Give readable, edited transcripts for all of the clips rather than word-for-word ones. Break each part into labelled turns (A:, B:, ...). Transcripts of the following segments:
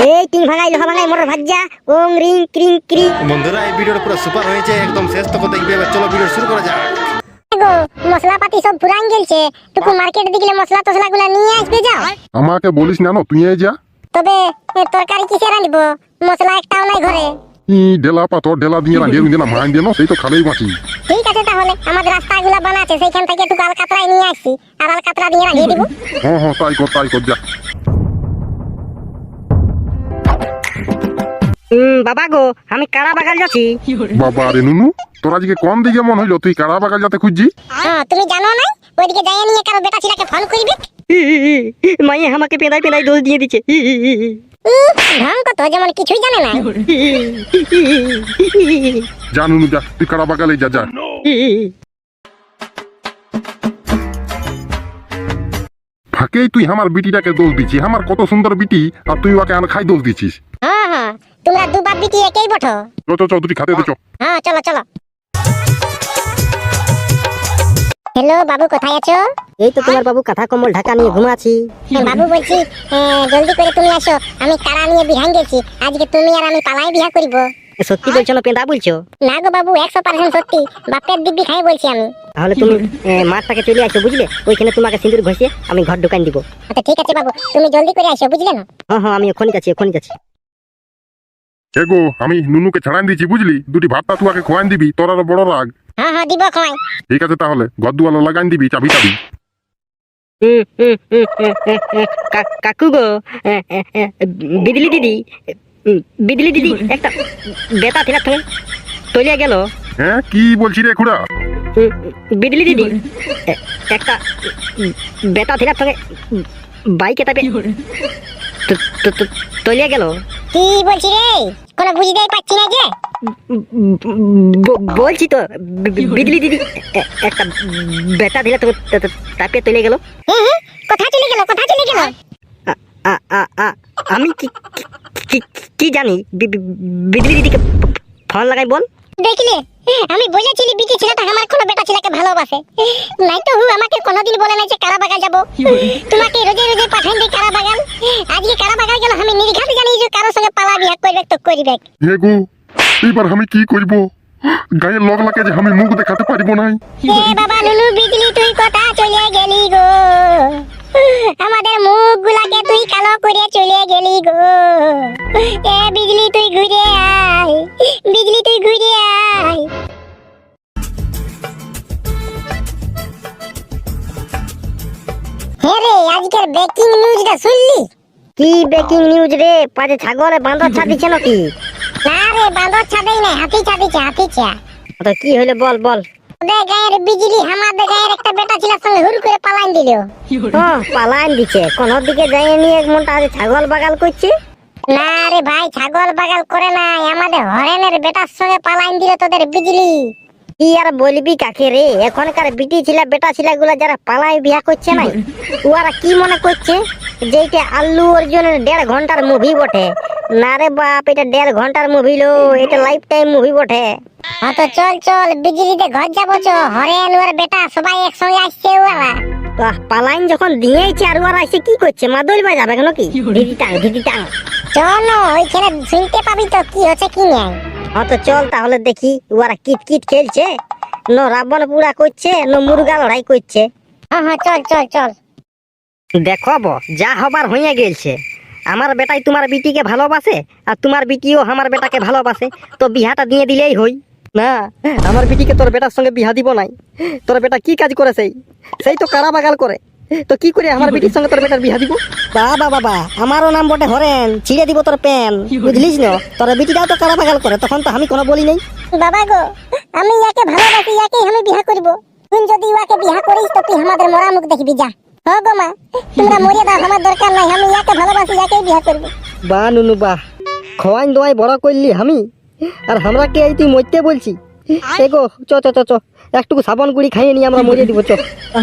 A: এই টিং ভাঙাই লোহা ভাঙাই মোটর ভাজ্জা ওং রিং ক্রিং ক্রি।
B: বন্ধুরা এই ভিডিওটা পুরো সুপার হয়েছে, একদম শেষ তক দেখবে। এবার চলো ভিডিও শুরু করা যাক।
A: গো মশলাপাতি সব পুরান গেলছে, তুকু মার্কেটে দিগলে মশলা টসলাগুলা নিয়ে আসবে যাও।
C: আমাকে বলিস না, তুই যা।
A: তবে তরকারি কিসে রাঁধবো? মশলা একটাও নাই ঘরে।
C: ঢেলা পাথর ঢেলা দিয়ে রাঁধিয়ে না মাইন দিয়ে সেই তো খালেই বাঁচি।
A: ঠিক আছে তাহলে আমাদের রাস্তাগুলা বানাচ্ছে, সেইখান থেকে তুকু আলকাতরাই নিয়ে আসছি, আর আলকাতরা দিয়ে রাঁধিয়ে দিব।
C: হ্যাঁ তাই কর যা।
A: বাবা গো আমি কারা বাগাল যাচ্ছি।
C: বাবা রে নুনু, তোর আজকে কোন দিকে মন হইলো তুই কারা বাগাল যাতে খুঁজছি?
A: হ্যাঁ তুমি জানো না ওইদিকে যাই নিয়ে কারো বেটা ছিলাকে ফোন করবে।
D: মাইয়ে আমাকে পেদাই পেদাই দোষ দিয়ে দিচ্ছে।
A: ঢং কত যেমন কিছুই জানে না।
C: যা নুনু যা, তুই কারা বাগালে যা। ফাঁকেই তুই আমার বিটিটাকে দোষ দিচ্ছিস, আমার কত সুন্দর বিটি, আর তুই ওকে খাই দোষ দিচ্ছিস।
A: হ্যাঁ তোমরা দু বাপ বিটি একই বঠো।
C: চ দুটি খাতে দে চ।
A: হ্যাঁ চলো চলো। হ্যালো বাবু কোথায় আছো?
D: এই তো তোমার বাবু কাঁথা কম্বল ঢাকা নিয়ে ঘুমাচ্ছি।
A: বাবু বলছি জলদি করে তুমি আসো, আমি কারা নিয়ে বিহান গেছি। আজকে তুমি আর আমি পালাই বিয়া করিব।
D: সত্যি বলছো না পেঁদা বলছো?
A: না গো বাবু 100% সত্যি, বাপের দিব্যি খাই বলছি আমি।
D: তাহলে তুমি মাঠটাকে চলে আসো বুঝলে, ওইখানে তোমাকে সিঁদুর ঘষিয়ে আমি ঘর ঢুকান দিব।
A: আচ্ছা ঠিক আছে বাবু, তুমি জলদি করে আসো বুঝলে না।
D: হ্যাঁ আমি এখনই যাচ্ছি।
C: এগো আমি নুনুকে ছাড়ান দিচ্ছি বুঝলি, দুটি ভাতটা তুয়াকে খোয়ান দিবি, তোর আরো বড় রাগ।
A: হ্যাঁ দিব খাই।
C: ঠিক আছে তাহলে ঘর দুয়ালো লাগান দিবি, চাবি।
D: কাকু গো, বিদলি দিদি একটা বেটা ছিল তুমি তলিয়া গেল।
C: হ্যাঁ কি বলছি রে খুড়া?
D: বিদলি দিদি একটা বেটা ছিল তোকে বাইকে তাপে তলিয়া গেল।
A: কি বলছি রে, কোনো বুঝতেই পারছি না যে।
D: বলছি তো বিদলি দিদি একটা বেটা ছিল তোকে তাপে তলিয়া গেল।
A: কোথায় চলে গেল?
D: আমি কি জানি, বিদলি দিদিকে ফোন লাগাই বল।
A: দেখলে আমি বলেছিলি বিটি ছেলেটা আমার কোনো বেটা ছেলেকে ভালোবাসে, নাই তো আমাকে কোনোদিন বলে নাই যে কারা বাগাল যাব। তোমাকে রোজে রোজে পাঠাই দিই কারা বাগাল, আজকে কারা বাগাল গেল। আমি নির্ঘাত জানি যে কারোর সঙ্গে পালা বিয়া করবে তো করবে।
C: এগো এবার আমি কি করব? গায়ের লগ লাগে যে আমি মুখ দেখাতে পারিব নাই।
A: এ বাবা নুনু বিজলি তুই কথা চলে গেলি গো, আমাদের মুখ গুলাকে তুই কালো করে চলে গেলি গো। এ বিজলি তুই ঘুরে আয়, বিজলি তুই ঘুরে আয়। হ্যাঁ রে, আজকের ব্রেকিং নিউজটা শুনলি?
D: কি ব্রেকিং নিউজ রে? পাঁচে ছাগলে বাঁদর ছাদিছে নাকি?
A: না রে, বাঁদর ছাদেই নাই, হাতি ছাদিছে, হাতি ছা।
D: তো কি হইলো বল।
A: ওদের গায়ের বিজলি আমাদের গায়ের একটা বেটা ছেলের সঙ্গে হুড় করে পালাইন দিল।
D: পালাইন দিছে, কোন দিকে যাই নিয়ে এক মনটা ছাগল বাগাল করছে।
A: না রে ভাই, ছাগল বাগাল করে নাই, আমাদের হরেনের বেটার সঙ্গে পালাইন দিল তোদের বিজলি।
D: কি আর বলবি কাকে রে, এখনকার বিটি ছিলা বেটা ছিলা গুলা যারা পালাই বিয়া করছে নাই, ওরা কি মনে করছে যেটা আল্লু অর্জুনের 1.5 ঘন্টার মুভি বটে। না রে বাপ, এটা 1.5 ঘন্টার মুভি লো, এটা লাইফ টাইম মুভি বটে।
A: হ্যাঁ তো চল বিজলিতে ঘর যাবো চ। হরেন ওর বেটা সবাই একসঙ্গে আসছে ওরা।
D: পালাইন যখন দিয়েছে আর ওরা এসে কি করছে, মাদল বাজাবে কেন কি? দিদি টাং
A: চল ওইখানে শুনতে পাবি তো কি হচ্ছে কি নাই।
D: হ্যাঁ তো চল তাহলে দেখি ওরা কিট খেলছে, ন রাবণ পুরা করছে, ন মুরগা লড়াই করছে।
A: হ্যাঁ চল।
D: দেখো যা হবার হইয়া গেলছে। আমার বেটাই তোমার বিটিকে ভালোবাসে, আর তোমার বিটিও আমার বেটাকে ভালোবাসে, তো বিহাটা দিয়ে দিলেই হই না। আমার বিটিকে তোর বেটার সঙ্গে বিহা দিব নাই। তোর বেটা কি কাজ করে সেই তো কারা বাগাল করে, তো কি করে আমার বিটির সঙ্গে তোর বেটার বিহা দিব? বাবা আমারও নাম বটে হরেন, ছিঁড়ে দিব তোর প্যান, বুঝলিস না? তোর বিটিটাও তো কারা বাগাল করে, তখন তো আমি কোনো বলি নাই।
A: বাবা গো আমি ইয়াকে ভালোবাসি, ইয়াকেই আমি বিয়া করব। তুই যদি ইয়াকে বিয়া করিস তো তুই আমাদের মরা মুখ দেখবি যা। হো গো মা, তোমরা মরে দাও, আমার দরকার নাই, আমি ইয়াকে ভালোবাসি, ইয়াকেই বিয়া করব।
D: বা নুনু বাহ, খোয়াইন দোয়াই বড় করলি আমি, আর আমরা কে তুই মরতে বলছি? এগো চ একটু সাবান গুড়ি খাইয়ে নিয়ে আমরা মরিয়ে দিব চ।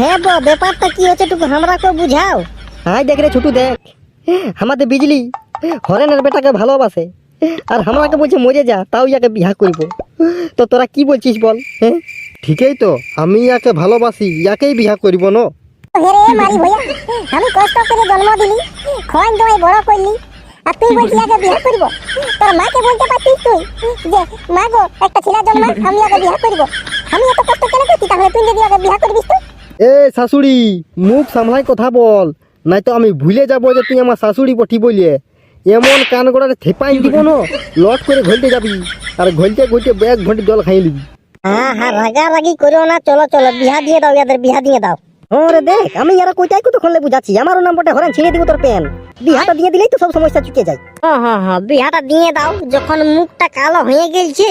A: হ্যাঁ ব্যাপারটা কি হচ্ছে টুকু আমরাকে বুঝাও।
D: হাই দেখ রে ছোটু, দেখ আমাদের বিজলি হরেনের বেটাকে ভালোবাসে, আর আমরাকে বলছে মরে যা, তাও ইয়াকে বিয়া করব। তো তোরা কি বলছিস বল? হ্যাঁ
B: ঠিকই তো, আমি ইয়াকে ভালোবাসি, ইয়াকেই বিয়া করব না।
A: হেরে মারি ভইয়া, আমি কষ্ট করে জন্ম দিলি, খোয়াইন দোয়াই বড় করলি, আর তুই বলছিস আগে বিয়ে করব। তোর মাকে বলতে পারতিস তুই যে মা গো একটা ছেলে জন্মা, আমি আগে বিয়ে করব। আমি এত কষ্ট কেন করছি, তাহলে তুই যদি আগে বিয়ে করবিস তো?
E: এ শাশুড়ি, মুখ সামলাই কথা বল, নাই তো আমি ভুলে যাবো যে তুই আমার শাশুড়ি পটি বলিয়ে। এমন কান গোড়াতে থেপাই দিব না, লট করে ঘলতে যাবি, আর ঘলতে ঘলতে এক ঘন্টা জল খাইয়ে নিবি।
D: হ্যাঁ হ্যাঁ, রাগারাগি করো না, চলো চলো বিয়া দিয়ে দাও, ইয়াদের বিয়া দিয়ে দাও। ওরে দেখ, আমি ইয়ারা কইটাই কতক্ষণ বুঝাচ্ছি, আমারও নাম্বারটা হরেন ছিঁড়ে দিব তোর পেন। বিহাটা দিয়ে দিলেই তো সব সমস্যা চুকে যায়। হ্যাঁ হ্যাঁ হ্যাঁ, বিহাটা দিয়ে দাও। যখন মুখটা কালো হয়ে গেছে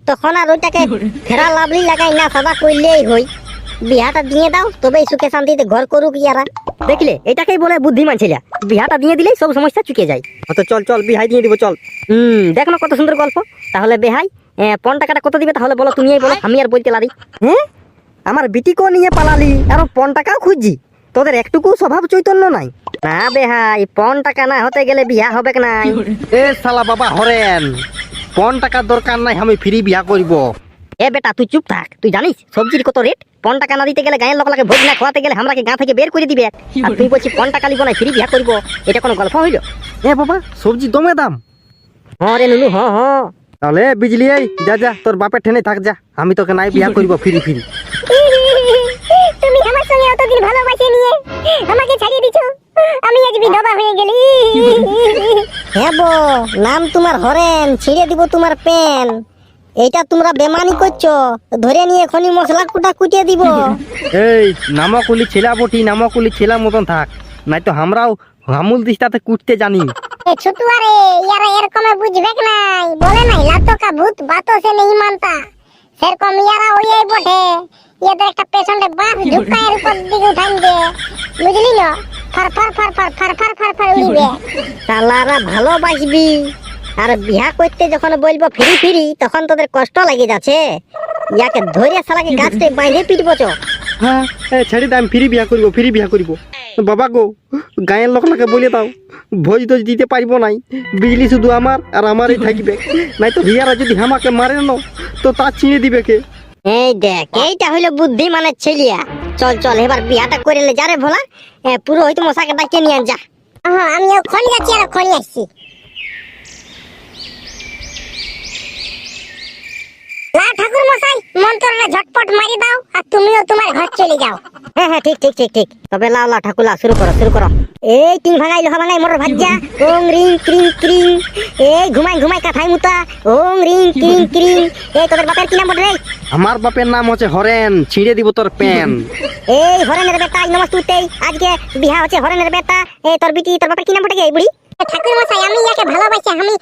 D: তখন আর ওইটাকে ফেরা লাভলি লাগাই না, সাদা করলেই হই। বিহাটা দিয়ে দাও, তবেই সুখে শান্তিতে ঘর করুক ইয়ারা। দেখলে, এটাকেই বলে বুদ্ধিমান ছেলে। বিহাটা দিয়ে দিলেই সব সমস্যা চুকে যায়। তো চল চল, বিহাই দিয়ে দিব চল। দেখ না কত সুন্দর গল্প। তাহলে বেহাই, ৫ টাকাটা কত দিবে তাহলে বলো, তুমিই বলো, আমি আর বলতে লারি। হ্যাঁ, আমার বিটিকেও নিয়ে পালালি, আর ৫ টাকাও খুঁজছি। তোদের একটুকু স্বভাব চৈতন্য নাই না বেহাই। ৫ টাকা না হতে গেলে বিয়া হবে নাই।
E: এ শালা বাবা হরেন, ৫ টাকার দরকার নাই, আমি ফ্রি বিয়া করব।
D: এ বেটা তুই চুপ থাক। তুই জানিস সবজির কত রেট? ৫ টাকা না দিতে গেলে গায়ের লোকলাকে ভোজ না খাওয়াতে গেলে আমরাকে গাঁ থেকে বের করে দিবে। আর তুই বলছিস ৫ টাকা লিব না, ফ্রি বিয়া করব। এটা কোনো গল্প হইল?
E: এ বাবা, সবজি দমে দাম।
D: হ্যাঁ রে নুনু, হ্যাঁ হ্যাঁ।
E: তাহলে বিজলি, এই যা যা, তোর বাপের ঠেনে থাক যা, আমি তোকে নাই বিয়া করব ফ্রি ফ্রি।
A: তুমি আমার সঙ্গে অতদিন ভালোবাসে নিয়ে আমাকে ছাড়িয়ে দিছো, আমি আজ বিধবা হয়ে গেলি।
D: হ্যাঁ বো, নাম তোমার হরেন, ছিঁড়ে দিব তোমার পেন। এইটা তোমরা বেমানি করছো, ধরে নিয়ে এখনই মশলা কুটা কুটিয়ে দিব।
E: এই নামকুলি ছেলা বটি, নামকুলি ছেলা মতন থাক, নাই তো আমরাও হামুল দিস্তাতে কুটতে জানি।
A: ছুটুয়া রে, ইয়ারা এরকম বুঝবে নাই, বলে নাই লাতো কা ভূত বাতো সে নেই মানতা। সেরকম ইয়ারা ওই বটে, ইয়াদের একটা পেছনে বাস ঝুকায়ের উপর দিকে উঠান দে, বুঝলি না? ফার ফার ফার ফার ফার ফার ফার ফার উড়িবে।
D: শালারা ভালোবাসবি, আর বিয়া করতে যখন বলবো ফ্রি ফ্রি, তখন তোদের কষ্ট লেগে যাচ্ছে। ইয়াকে ধরে শালাকে গাছতে বাইরে পিটবো চো।
E: হ্যাঁ, ছেড়ে দে, আমি ফ্রি বিয়া করব, ফ্রি বিয়া করব। বাবা গো, গায়ের লোকলাকে বলে দাও, ভোজ টোজ দিতে পারবো নাই, বিজলি শুধু আমার আর আমারই থাকবে, নাই তো ভিয়ারা যদি আমাকে মারে না তো তা চিনে দিবে কে?
D: এই দেখ, এইটা হইলো বুদ্ধি মানে ছেলিয়া। চল চল, এবার বিয়াটা করে লে, যারে ভোলা। পুরো হয়তো মশাকে ডাকিয়ে নিয়ে যা।
A: হ্যাঁ, আমি ওখানে যাচ্ছি আর ওখানে আসছি। লা ঠাকুর মশাই, মন্ত্রটা ঝটপট মারি দাও, আর তুমিও তোমার ঘর চলে যাও।
D: হ্যাঁ হ্যাঁ, ঠিক ঠিক ঠিক ঠিক। তবে লাও লাও ঠাকুর লাও, শুরু করো শুরু করো। এই টিং ভাঙাই, লোহা ভাঙাই, মোটর ভাজ্জা, ওং রিং ক্রিং ক্রিং। এই ঘুমাই ঘুমাই কাঠাই মুতা, ওং রিং ক্রিং ক্রিং। এই তোদের বাপের কি নাম বটে রে?
E: আমার বাপের নাম হচ্ছে হরেন, ছিঁড়ে দিব তোর পেন।
D: এই হরেনের বেটা, নমস্তে। আজকে বিহা হচ্ছে হরেনের বেটা। এই তোর বিটি, তোর বাপের কি নাম বটে গে, এই বুড়ি?
A: ঠাকুর মশাই, আমি ইয়াকে ভালোবাসি, আমি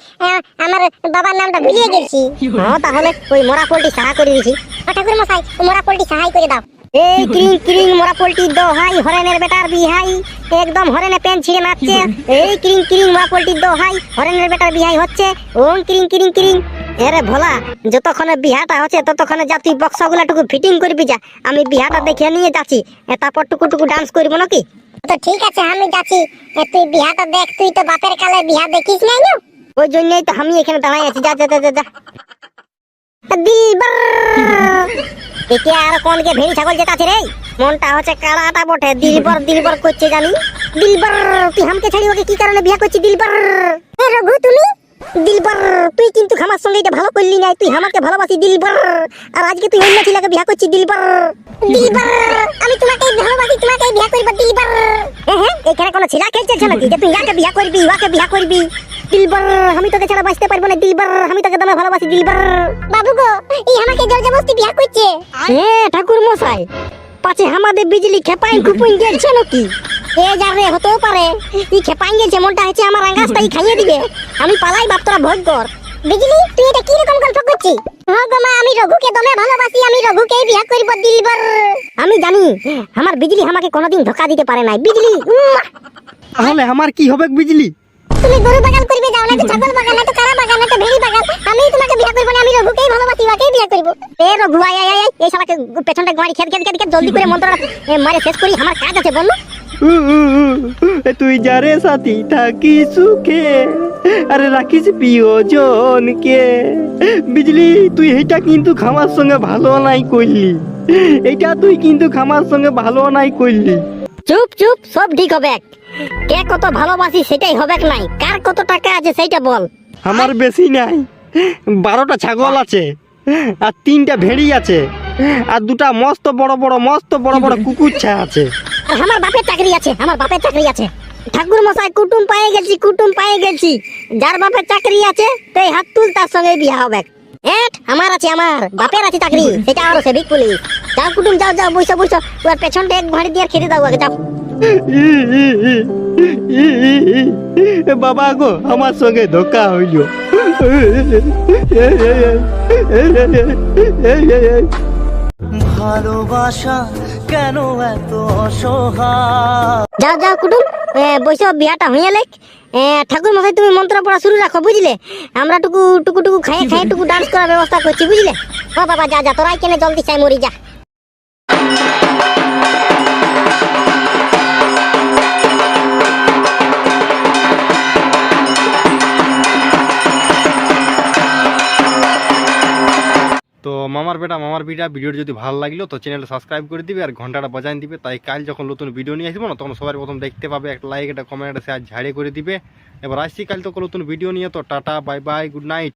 A: আমার বাবার নামটা ভুলিয়ে গেছি।
D: হ্যাঁ, তাহলে ওই মোরা পোল্টি সাহা করে দিছি।
A: ঠাকুর মশাই, মোরা পোল্টি সাহায্য করে দাও।
D: এই ক্রিং ক্রিং মোরা পোল্টি দোহাই, হরেনের বেটার বিহাই। একদম হরেনে প্যান ছিঁড়ে মারছে। এই ক্রিং ক্রিং মোরা পোল্টি দোহাই, হরেনের বেটার বিহাই হচ্ছে। ওং ক্রিং ক্রিং ক্রিং। এরে ভোলা, যতক্ষণে বিহাটা হচ্ছে ততক্ষণে যা তুই বক্সগুলা টুকু ফিটিং করবি যা, আমি বিহাটা দেখে নিয়ে যাচ্ছি। তারপর টুকু টুকু ডান্স করবো নাকি?
A: তো ঠিক আছে, আমি যাচ্ছি। তুই বিহাটা দেখ, তুই তো বাপের কালে বিহা দেখিস নাই না।
D: ওই জন্যই তো আমি এখানে দাঁড়াই আছি। যা যা যা যা। দিলবার, একে আর কোনকে ভেড়ি ছাগল যেতাছে রে? মনটা হচ্ছে কাড়াটা বটে, দিলবার দিলবার করছে জানি। দিলবার, তুই আমাকে ছাড়ি ওকে কি কারণে বিয়া করছিস দিলবার?
A: রঘু, তুমি
D: দিলবার, তুই কিন্তু আমার সঙ্গে এটা ভালো করলি নাই। তুই আমাকে ভালোবাসি দিলবার, আর আজকে তুই অন্য ছেলেকে বিয়া করছিস দিলবার।
A: দিলবার, আমি তোমাকে ভালোবাসি, তোমাকে বিয়া করব দিলবার।
D: হ্যাঁ, এখানে কোনো ছেলে খেলছে নাকি যে তুই ইয়াকে বিয়া করবি, ওকে বিয়া করবি? দিলবার, আমি তোকে ছাড়া বাঁচতে পারবো না দিলবার, আমি তোকে দমে ভালোবাসি দিলবার।
A: বাবু গো, এই আমাকে জবরদস্তি বিয়া করছে।
D: হ্যাঁ ঠাকুর মশাই, পাছে আমাদের বিজলি খেপাই কুপুন গেছে নাকি? এ যাবে, হতেও পারে ই খেপাই গেছে, মনটা হচ্ছে আমার আঙ্গাসটাই খাইয়ে দিবে। আমি পালাই বাপ, তোরা ভোগ কর।
A: বিজলি, তুই এটা কি রকম গল্প করছিস? হ্যাঁ গো মা, আমি রঘুকে দমে ভালোবাসি, আমি রঘুকেই বিয়া করব দিলবার।
D: আমি জানি আমার বিজলি আমাকে কোনোদিন ধোকা দিতে পারে নাই। বিজলি,
E: তাহলে আমার কি হবে বিজলি?
A: তুমি গরু বাগান করবে যাও, না তো ছাগল বাগান, না তো কারা বাগান, না তো ভেড়ি বাগান, আমি তোমাকে বিয়া করব না, আমি রঘুকেই ভালোবাসি, ওকেই বিয়া করব।
D: এ রঘু, আয় আয় আয়, এই শালাকে পেছনটা গাড়ি খেত খেত খেত জলদি করে মন্ত্রটা মারে শেষ করি, আমার কাজ আছে বল।
E: তুই যারে সাথী থাকি সুখে, আরে রাখিস প্রিয়জনকে। বিজলি, তুই এইটা কিন্তু খামার সঙ্গে ভালো নাই করলি, এইটা তুই কিন্তু খামার সঙ্গে ভালো নাই করলি।
D: চুপ চুপ, সব ঠিক হবে। কে কত ভালোবাসি সেটাই হবে নাই, কার কত টাকা আছে সেইটা বল।
E: আমার বেশি নাই, 12টা ছাগল আছে, আর 3টা ভেড়ি আছে, আর 2টা মস্ত বড় বড় কুকুরছা আছে।
A: আর আমার বাপের চাকরি আছে, আমার বাপের চাকরি আছে।
D: ঠাকুর মশাই কুটুম পায়ে গেছি। যার বাপের চাকরি আছে তাই হাত তুল, তার সঙ্গে বিয়া হবে।
A: আমার আছে, আমার বাপের আছে চাকরি, সেটা আরো সেবিক পুলিশ। যাও কুটুম, যাও বইসো। ওর পেছনটা এক ভাঁড়ি দিয়ে খেতে দাও আগে, যাও।
E: বাবা গো, আমার সঙ্গে ধোকা হইল।
F: ভালোবাসা কেন এত অসহায়?
A: যাও কুটুম, বইসো, বিয়াটা হইয়া লেখ। ঠাকুর মশাই তুমি মন্ত্র পড়া শুরু রাখো, বুঝলে? আমরা টুকু খাইয়ে টুকু ডান্স করার ব্যবস্থা করছি, বুঝলে? ও বাবা, যা তোরাই কেনে জলদি চাই মরি, যা।
B: তো মামার বেটা ভিডিওটি যদি ভালো লাগলো তো চ্যানেলটা সাবস্ক্রাইব করে দিবে আর ঘন্টাটা বাজায় দিবে, তাই কাল যখন নতুন ভিডিও নিয়ে আসবো না তখন সবার প্রথম দেখতে পাবে। একটা লাইক, একটা কমেন্ট, একটা শেয়ার ঝাড়ে করে দিবে। এবার আসছি কাল তো নতুন ভিডিও নিয়ে। তো tata, bye bye, good night.